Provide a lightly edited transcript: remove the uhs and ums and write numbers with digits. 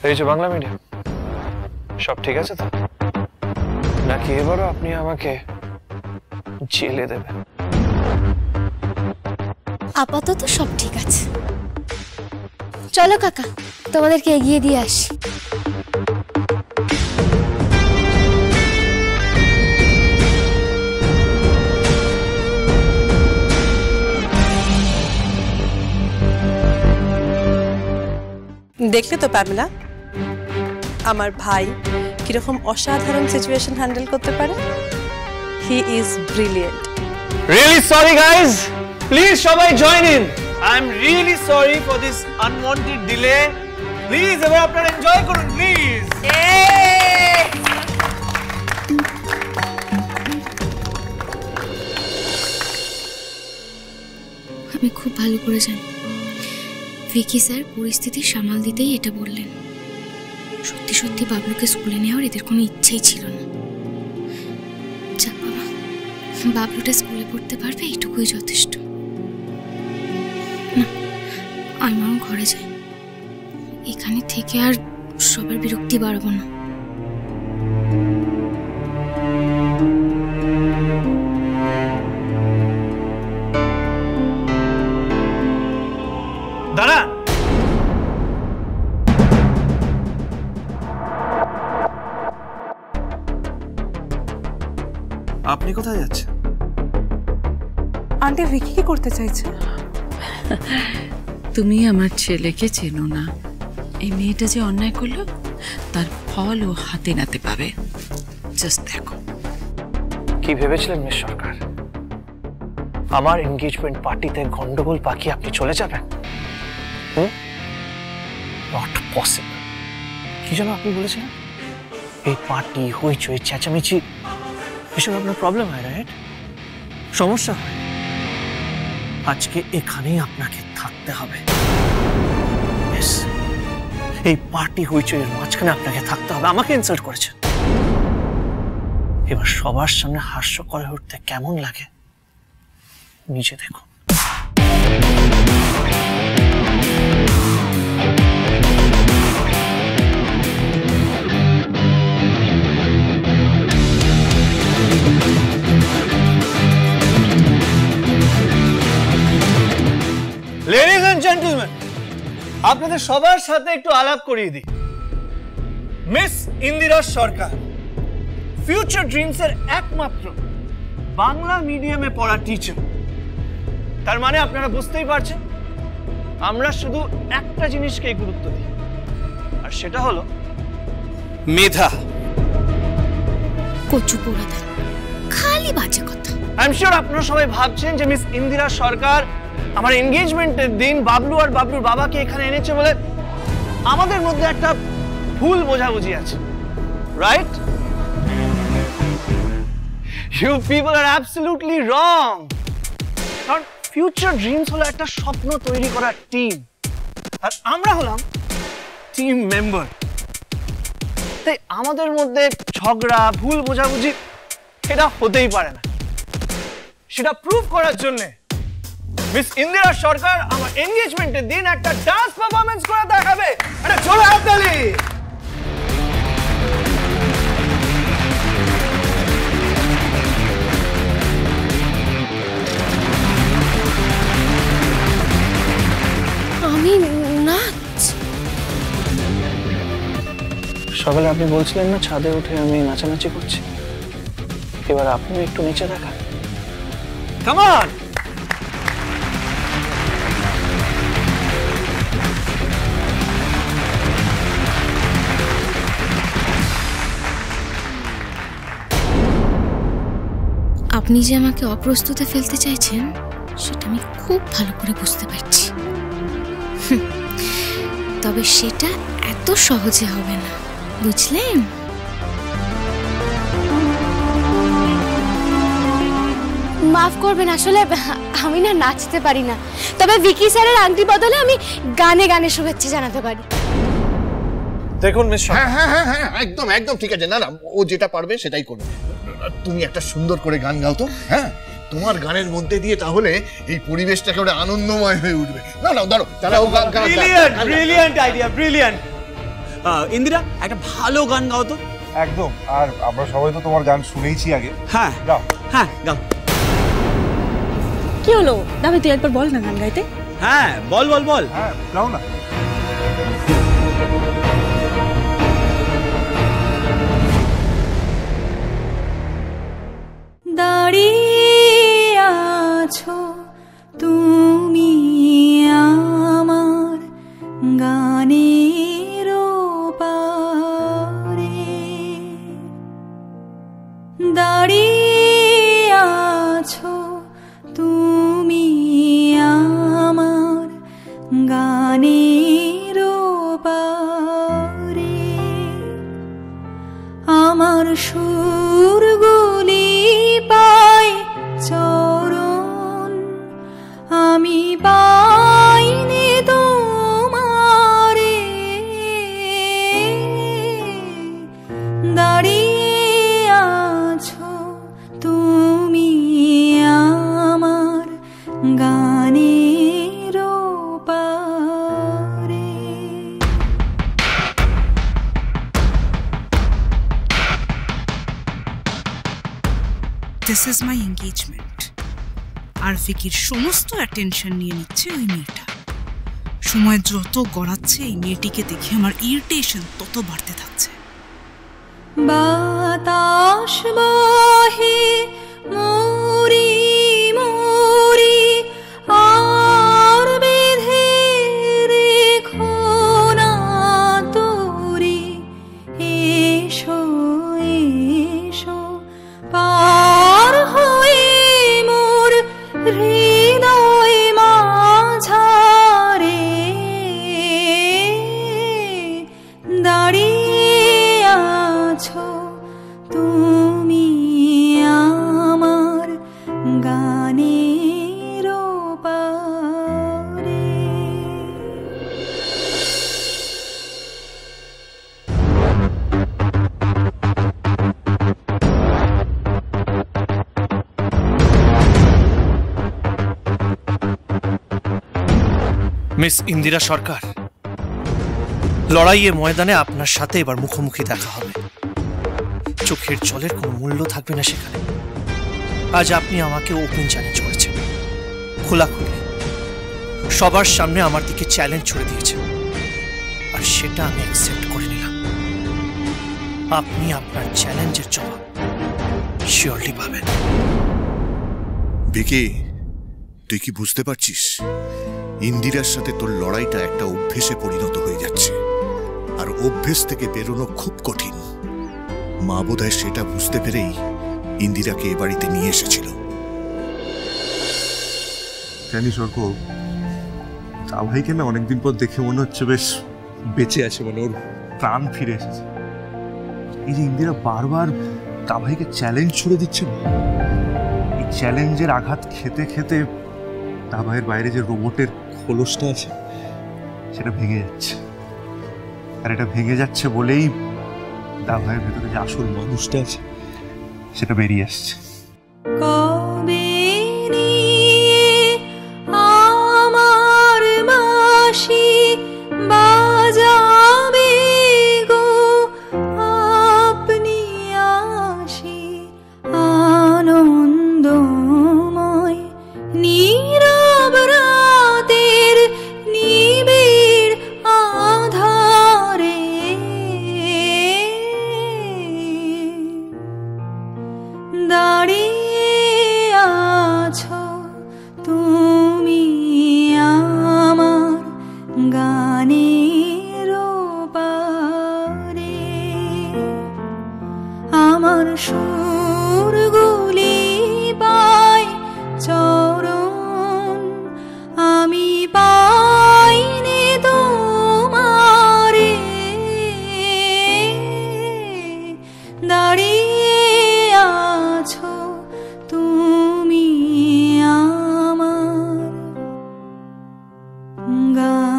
এই যে বাংলা মিডিয়াম, সব ঠিক আছে তো? নাকি এবারও আপনি আমাকে জেলে দেবেন? আপাতত সব ঠিক আছে। চলো কাকা, তোমাদেরকে এগিয়ে দিয়ে আসি। দেখলে তো প্যামেলা, আমার ভাই কিরকম অসাধারণ সিচুয়েশন হ্যান্ডেল করতে পারে। He is brilliant. Really sorry guys, please সবাই join in. I'm really sorry for this unwanted delay. Please এবার আপনারা এনজয় করুন প্লিজ। আমি খুব ভালো করে জানি ভিকি স্যার পরিস্থিতি সামাল দিতেই এটা বললেন। সত্যি সত্যি বাবলুকে স্কুলে নেওয়ার এদের কোনো ইচ্ছেই ছিল না। যাক বাবা, বাবলুটা স্কুলে পড়তে পারবে এইটুকুই যথেষ্ট। না, আমি বরং ঘরে যাই। এখানে থেকে আর সবার বিরক্তি বাড়াবো না। দাঁড়া, আপনি কোথায় যাচ্ছেন? আন্টি ভিকি কি করতে চাইছে? তুমি আমার ছেলেকে চেনো না। এই মেয়েটা যে অন্যায় করলো তার ফল ও হাতে নাতে পাবে। জাস্ট দেখো। কি ভেবেছিলেন মিস সরকার, আমার এনগেজমেন্ট পার্টিতে গন্ডগোল পাকিয়ে আপনি চলে যাবেন? Not possible. কি যেন আপনি বলেছিলেন? এই পার্টি, হইচই, চেঁচামেচি এসব আপনার প্রবলেম হয়, রাইট? সমস্যা হয়। আজকে এখানেই আপনাকে থাকতে হবে। এই পার্টি হইচইয়ের মাঝখানে আপনাকে থাকতে হবে। আমাকে ইনসাল্ট করেছেন, এবার সবার সামনে হাস্যকর হয়ে উঠতে কেমন লাগে নিজে দেখুন। লেডিজ এন্ড জেন্টলম্যান, আপনাদের সবার সাথে একটু আলাপ করিয়ে দিই। মিস ইন্দিরা সরকার, ফিউচার ড্রিমস এর একমাত্র বাংলা মিডিয়ামে পড়া টিচার। তার মানে আপনারা বুঝতেই পারছেন আমরা শুধু একটা জিনিসকেই গুরুত্ব দিই, আর সেটা হলো মেধা। কচু পোড়া দেন, খালি বাজে কথা। আই এম শিওর আপনারা সবাই ভাবছেন যে মিস ইন্দিরা সরকার আমার এনগেজমেন্টের দিন বাবলু আর বাবলুর বাবাকে এখানে এনেছে বলে আমাদের মধ্যে একটা ভুল বোঝাবুঝি আছে, right? You people are absolutely wrong. কারণ ফিউচার ড্রিমস হলো একটা স্বপ্ন তৈরি করার টিম, আর আমরা হলাম টিম মেম্বার। তাই আমাদের মধ্যে ঝগড়া, ভুল বোঝাবুঝি এটা হতেই পারে না। সেটা প্রুভ করার জন্য মিস ইন্দিরা সরকার আমার এনগেজমেন্টের দিন একটা ডান্স পারফরম্যান্স করে দেখাবে। আরে চলো হাততালি। আমি নাচ? সকালে আপনি বলছিলেন না ছাদে উঠে আমি নাচানাচি করছি, এবার আপনি একটু নিচে দেখান। Come on. আপনি যে আমাকে অপ্রস্তুতে ফেলতে চাইছেন সেটা আমি খুব ভালো করে বুঝতে পারছি, তবে সেটা এত সহজে হবে না, বুঝলেন? মাফ করবেন, আসলে আমি না নাচতে পারি না, তবে ভিকি স্যারের আংটি বদলে আমি গানে গানে শুভেচ্ছা জানাতে পারি। দেখুন মিস, হ্যাঁ হ্যাঁ হ্যাঁ হ্যাঁ একদম একদম ঠিক আছে। না না, ও যেটা পারবে সেটাই করবে। তুমি একটা সুন্দর করে গান গাও তো। হ্যাঁ, তোমার গানের মধ্যে দিয়ে তাহলে এই পরিবেশটা একেবারে আনন্দময় হয়ে উঠবে। না না, ধরো তাহলে ও গান। Brilliant brilliant idea, brilliant. Indira একটা ভালো গান গাও তো। একদম, আর আমরা সবাই তো তোমার গান শুনেইছি আগে। হ্যাঁ গাও। হ্যাঁ গাও। কি হলো দাবি, তুই একবার বল না গান গাইতে। হ্যাঁ বল বল বল। হ্যাঁ গাও না। দাঁড়িয়ে আছো তুমি আমার গানের পারে, দাঁড়িয়ে আছো তুমি আমার গানের পারে, আমার সুরগুলি পায় চরণ, আমি পাইনি তোমারে, দাঁড়িয়ে আছো তুমি আমার গানের পারে। This is my engagement. আর ভিকির সমস্ত অ্যাটেনশন নিয়ে নিচ্ছে ওই মেয়েটা। সময় যত গড়াচ্ছে এই মেয়েটিকে দেখে আমার ইরিটেশন তত বাড়তে থাকছে। বাতাস বহে মরি মরি আর বেঁধে রেখো না তোরি, এসো এসো পার হয়ে মোর হৃদয় মাঝারে, দাঁড়িয়ে আছো তুমি আমার গানের পারে। মিস ইন্দিরা সরকার, লড়াইয়ের ময়দানে আপনার সাথে এবার মুখোমুখি দেখা হবে। চোখের জলের কোনো মূল্য থাকবে না সেখানে। আজ আপনি আমাকে ওপেন চ্যালেঞ্জ করেছেন, খোলাখুলি সবার সামনে আমার দিকে চ্যালেঞ্জ ছুড়ে দিয়েছেন, আর সেটা আমি অ্যাকসেপ্ট করে নিলাম। আপনি আপনার চ্যালেঞ্জের জবাব শিওরলি পাবেন। ভিকি, তুই কি বুঝতে পারছিস ইন্দিরার সাথে তোর লড়াইটা একটা অভ্যেসে পরিণত হয়ে যাচ্ছে, আর অভ্যেস থেকে বেরোনো খুব কঠিন। মা বোধহয় সেটা বুঝতে পেরেই ইন্দিরাকে এ বাড়িতে নিয়ে এসেছিল। জানিস অর্ক, ভাইকে না অনেকদিন পর দেখে মনে হচ্ছে বেশ বেঁচে আছে, মানে ওর প্রাণ ফিরে এসেছে। এই যে ইন্দিরা বারবার ভাইকে চ্যালেঞ্জ ছুড়ে দিচ্ছে, এই চ্যালেঞ্জের আঘাত খেতে খেতে ভাইয়ের বাইরে যে রোবটের খোলসটা আছে সেটা ভেঙে যাচ্ছে, আর এটা ভেঙে যাচ্ছে বলেই ভাইয়ের ভেতরে যে আসল মানুষটা আছে সেটা বেরিয়ে আসছে। কবে নিয়ে আমার বাঁশি বাজাবে গো আপনি আসি, আনন্দময় নীরব রাতের নিবিড় আধারে, দাঁড়িয়ে আছো তুমি আমার গানের পারে, আমার সুরগুলি পায় চরণ, আমি পাইনি তোমারে, দাঁড়িয়ে আছো তুমি আমার গান।